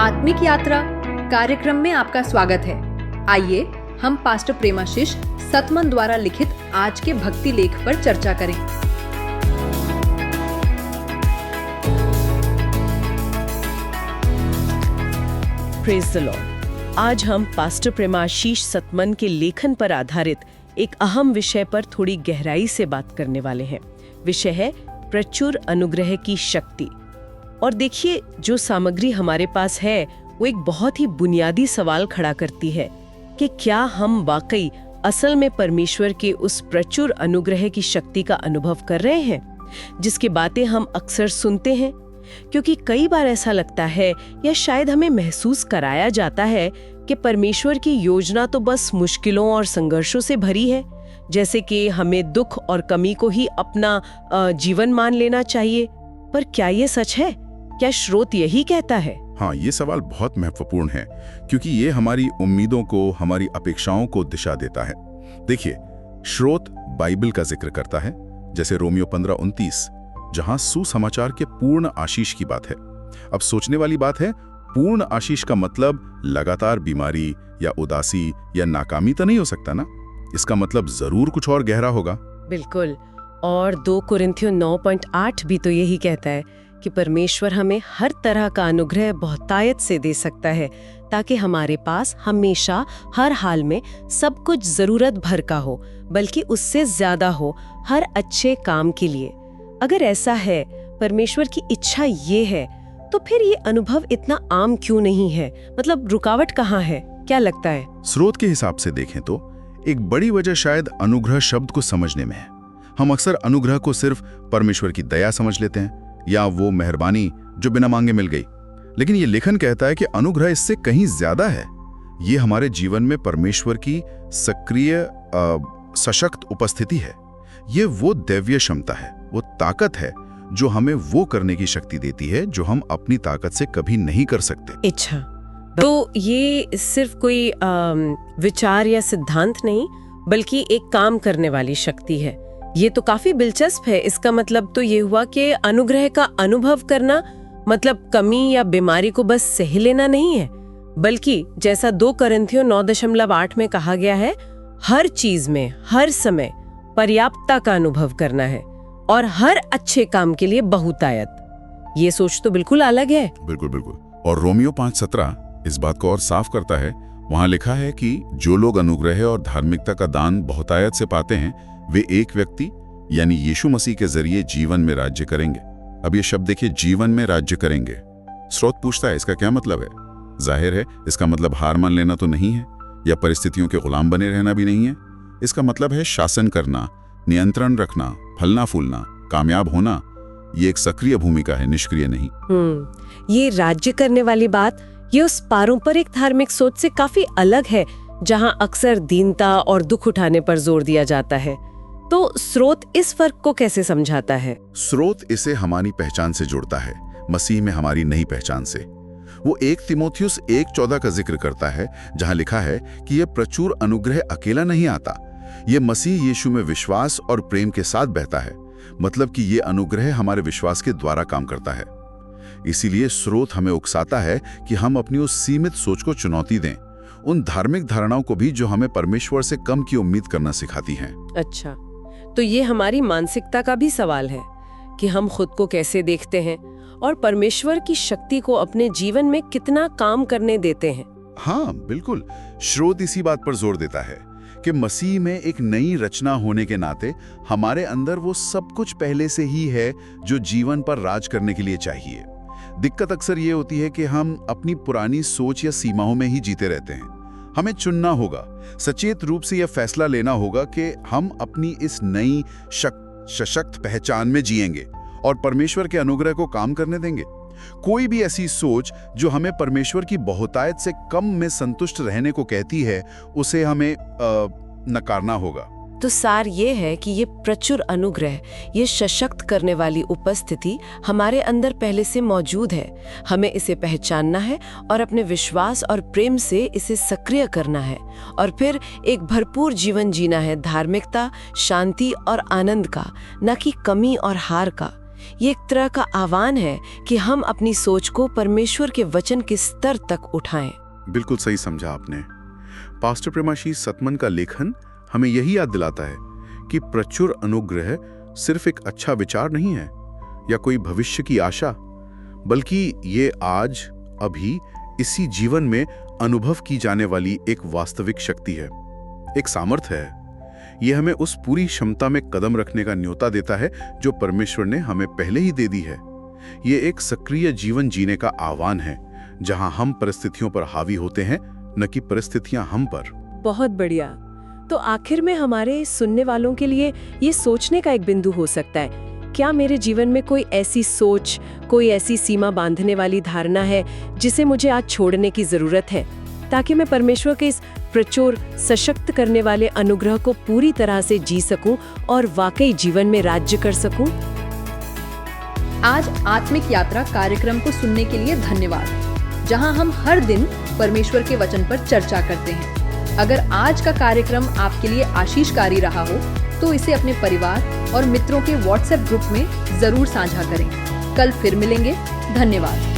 आत्मिक यात्रा कार्यक्रम में आपका स्वागत है। आइए हम पास्टर प्रेमाशीष सतमन द्वारा लिखित आज के भक्ति लेख पर चर्चा करें। Praise the Lord. आज हम पास्टर प्रेमाशीष सतमन के लेखन पर आधारित एक अहम विषय पर थोड़ी गहराई से बात करने वाले हैं। विषय है प्रचुर अनुग्रह की शक्ति। और देखिए, जो सामग्री हमारे पास है वो एक बहुत ही बुनियादी सवाल खड़ा करती है कि क्या हम वाकई असल में परमेश्वर के उस प्रचुर अनुग्रह की शक्ति का अनुभव कर रहे हैं जिसकी बातें हम अक्सर सुनते हैं। क्योंकि कई बार ऐसा लगता है या शायद हमें महसूस कराया जाता है कि परमेश्वर की योजना तो बस मुश्किलों और संघर्षों से भरी है, जैसे कि हमें दुख और कमी को ही अपना जीवन मान लेना चाहिए। पर क्या ये सच है? क्या स्रोत यही कहता है? हाँ, ये सवाल बहुत महत्वपूर्ण है क्योंकि ये हमारी उम्मीदों को, हमारी अपेक्षाओं को दिशा देता है। देखिए, स्रोत बाइबल का जिक्र करता है, जैसे रोमियो 15:29, जहां सुसमाचार के पूर्ण आशीष की बात है। अब सोचने वाली बात है, पूर्ण आशीष का मतलब लगातार बीमारी या उदासी या नाकामी तो नहीं हो सकता ना। इसका मतलब जरूर कुछ और गहरा होगा। बिल्कुल। और 2 कुरिन्थियों 9:8 भी तो यही कहता है कि परमेश्वर हमें हर तरह का अनुग्रह बहुतायत से दे सकता है ताकि हमारे पास हमेशा हर हाल में सब कुछ जरूरत भर का हो, बल्कि उससे ज्यादा हो, हर अच्छे काम के लिए। अगर ऐसा है, परमेश्वर की इच्छा ये है, तो फिर ये अनुभव इतना आम क्यों नहीं है? मतलब रुकावट कहाँ है? क्या लगता है? स्रोत के हिसाब से देखें तो एक बड़ी वजह शायद अनुग्रह शब्द को समझने में है। हम अक्सर अनुग्रह को सिर्फ परमेश्वर की दया समझ लेते हैं या वो मेहरबानी जो बिना मांगे मिल गई। लेकिन ये लेखन कहता है कि अनुग्रह इससे कहीं ज्यादा है। ये हमारे जीवन में परमेश्वर की सक्रिय सशक्त उपस्थिति है। ये वो दैवीय क्षमता है, वो ताकत है जो हमें वो करने की शक्ति देती है जो हम अपनी ताकत से कभी नहीं कर सकते। अच्छा, तो ये सिर्फ कोई विचार या सिद्धांत नहीं, बल्कि एक काम करने वाली शक्ति है। ये तो काफी दिलचस्प है। इसका मतलब तो ये हुआ कि अनुग्रह का अनुभव करना मतलब कमी या बीमारी को बस सह लेना नहीं है, बल्कि जैसा 2 कुरिन्थियों 9:8 में कहा गया है, हर चीज में हर समय पर्याप्तता का अनुभव करना है और हर अच्छे काम के लिए बहुतायत। ये सोच तो बिल्कुल अलग है। बिल्कुल बिल्कुल। और रोमियो 5:17 इस बात को और साफ करता है। वहां लिखा है कि जो लोग अनुग्रह और धार्मिकता का दान बहुतायत से पाते हैं, वे एक व्यक्ति यानी यीशु मसीह के जरिए जीवन में राज्य करेंगे। अब ये शब्द देखिए, जीवन में राज्य करेंगे। स्रोत पूछता है, इसका क्या मतलब है? जाहिर है, इसका मतलब हार मान लेना तो नहीं है या परिस्थितियों के गुलाम बने रहना भी नहीं है। इसका मतलब है शासन करना, नियंत्रण रखना, फलना फूलना, कामयाब होना। ये एक सक्रिय भूमिका है, निष्क्रिय नहीं। ये राज्य करने वाली बात, ये उस पारंपरिक धार्मिक सोच से काफी अलग है जहां अक्सर दीनता और दुख उठाने पर जोर दिया जाता है। तो स्रोत इस फर्क को कैसे समझाता है? स्रोत इसे हमारी पहचान से जोड़ता है, मसीह में हमारी नई पहचान से। वो 1 तीमुथियुस 1:14 का जिक्र करता है, जहां लिखा है कि यह प्रचुर अनुग्रह अकेला नहीं आता, ये मसीह यीशु में विश्वास और प्रेम के साथ बहता है। मतलब कि ये अनुग्रह हमारे विश्वास के द्वारा काम करता है। इसीलिए स्रोत हमें उकसाता है कि हम अपनी उस सीमित सोच को चुनौती दें, उन धार्मिक धारणाओं को भी जो हमें परमेश्वर से कम की उम्मीद करना सिखाती हैं। अच्छा, तो ये हमारी मानसिकता का भी सवाल है कि हम खुद को कैसे देखते हैं और परमेश्वर की शक्ति को अपने जीवन में कितना काम करने देते हैं। हाँ बिल्कुल। स्रोत इसी बात पर जोर देता है कि मसीह में एक नई रचना होने के नाते हमारे अंदर वो सब कुछ पहले से ही है जो जीवन पर राज करने के लिए चाहिए। दिक्कत अक्सर ये होती है कि हम अपनी पुरानी सोच या सीमाओं में ही जीते रहते हैं। हमें चुनना होगा, सचेत रूप से यह फैसला लेना होगा कि हम अपनी इस नई सशक्त पहचान में जिएंगे और परमेश्वर के अनुग्रह को काम करने देंगे। कोई भी ऐसी सोच जो हमें परमेश्वर की बहुतायत से कम में संतुष्ट रहने को कहती है, उसे हमें नकारना होगा। तो सार ये है कि ये प्रचुर अनुग्रह, ये सशक्त करने वाली उपस्थिति हमारे अंदर पहले से मौजूद है। हमें इसे पहचानना है और अपने विश्वास और प्रेम से इसे सक्रिय करना है और फिर एक भरपूर जीवन जीना है, धार्मिकता, शांति और आनंद का, न कि कमी और हार का। ये एक तरह का आह्वान है कि हम अपनी सोच को परमेश्वर के वचन के स्तर तक उठाएं। बिल्कुल सही समझा आपने। पास्टर प्रेमाशीष सतमन का लेखन हमें यही याद दिलाता है कि प्रचुर अनुग्रह सिर्फ एक अच्छा विचार नहीं है या कोई भविष्य की आशा, बल्कि ये आज अभी इसी जीवन में अनुभव की जाने वाली एक वास्तविक शक्ति है, एक सामर्थ्य है। ये हमें उस पूरी क्षमता में कदम रखने का न्योता देता है जो परमेश्वर ने हमें पहले ही दे दी है। ये एक सक्रिय जीवन जीने का आह्वान है जहां हम परिस्थितियों पर हावी होते हैं, न कि परिस्थितियां हम पर। बहुत बढ़िया। तो आखिर में हमारे सुनने वालों के लिए ये सोचने का एक बिंदु हो सकता है, क्या मेरे जीवन में कोई ऐसी सोच, कोई ऐसी सीमा बांधने वाली धारणा है जिसे मुझे आज छोड़ने की जरूरत है, ताकि मैं परमेश्वर के इस प्रचुर सशक्त करने वाले अनुग्रह को पूरी तरह से जी सकूं और वाकई जीवन में राज्य कर सकूं। आज आत्मिक यात्रा कार्यक्रम को सुनने के लिए धन्यवाद, जहां हम हर दिन परमेश्वर के वचन पर चर्चा करते हैं। अगर आज का कार्यक्रम आपके लिए आशीषकारी रहा हो तो इसे अपने परिवार और मित्रों के व्हाट्सएप ग्रुप में जरूर साझा करें। कल फिर मिलेंगे। धन्यवाद।